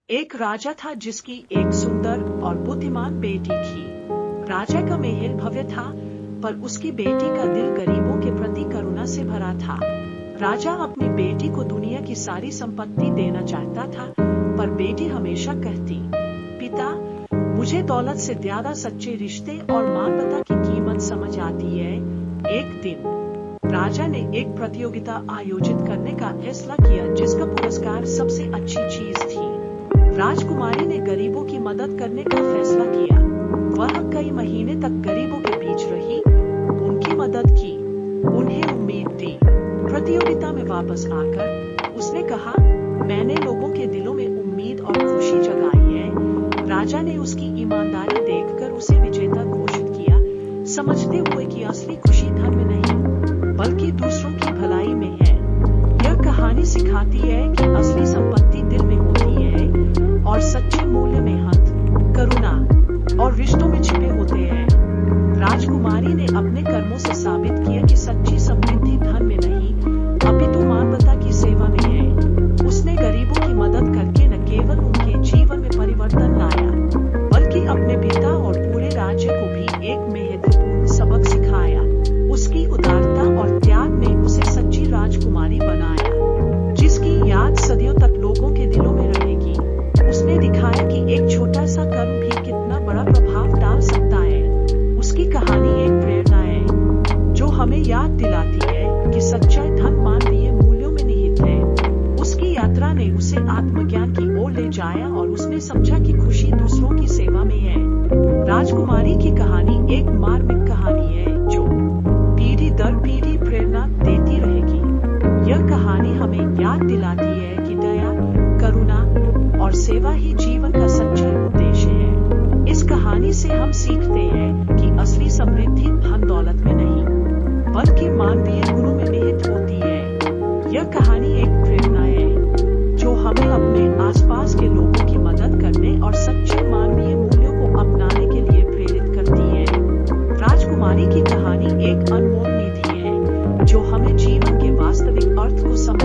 एक राजा था जिसकी एक सुंदर और बुद्धिमान बेटी थी। राजा का महल भव्य था, पर उसकी बेटी का दिल गरीबों के प्रति करुणा से भरा था। राजा अपनी बेटी को दुनिया की सारी संपत्ति देना चाहता था, पर बेटी हमेशा कहती, पिता, मुझे दौलत से ज्यादा सच्चे रिश्ते और मानवता की कीमत समझ आती है। एक दिन राजा ने एक प्रतियोगिता आयोजित करने का फैसला किया, जिसका पुरस्कार सबसे अच्छी चीज थी। राजकुमारी ने गरीबों की मदद करने का फैसला किया। वह कई महीने तक गरीबों के बीच रही, उनकी मदद की, उन्हें उम्मीद दी। प्रतियोगिता में वापस आकर उसने कहा, मैंने लोगों के दिलों में उम्मीद और खुशी जगाई है। राजा ने उसकी ईमानदारी देखकर उसे विजेता घोषित किया, समझते हुए कि असली खुशी धन में नहीं, बल्कि दूसरों की भलाई में है। यह कहानी सिखाती है कि असली संपत्ति दिल में होती है और सच्चे मूल्य मेहनत, करुणा और रिश्तों में छिपे होते हैं। राजकुमारी ने अपने कर्मों से साबित किया कि सच्ची समृद्धि धन में नहीं, अपितु मानवता की सेवा में है। उसने गरीबों की मदद करके न केवल उनके जीवन में परिवर्तन लाया, बल्कि अपने पिता और पूरे राज्य को भी एक महत्वपूर्ण सबक सिखाया। उसकी उदारता और त्याग ने उसे सच्ची राजकुमारी बनाया, जिसकी याद सदियों तक लोगों के दिलों में रहेगी। उसने दिखाया कि एक छोटा सा कर्म भी कितना बड़ा प्रभाव डाल सकता है। उसकी कहानी एक प्रेरणा है, जो हमें याद दिलाती है कि सच्चाई धन मानवीय मूल्यों में निहित है। उसकी यात्रा ने उसे आत्मज्ञान की ओर ले जाया और उसने समझा कि खुशी दूसरों की सेवा में है। राजकुमारी की कहानी एक मार्मिक कहानी है, जो पीढ़ी दर पीढ़ी प्रेरणा देती रहेगी। यह कहानी हमें याद दिलाती है कि दया, करुणा और सेवा ही जीवन का सच्चा उद्देश्य है। इस कहानी से हम सीखते हैं कि असली समृद्धि धन दौलत में नहीं, बल्कि मानवीय गुणों में निहित होती है। यह कहानी एक प्रेरणा है, जो हमें अपने आसपास के लोगों की मदद करने और सच्चे मानवीय मूल्यों को अपनाने के लिए प्रेरित करती है। राजकुमारी की कहानी एक अनमोल निधि है, जो हमें जीवन के वास्तविक अर्थ को समझ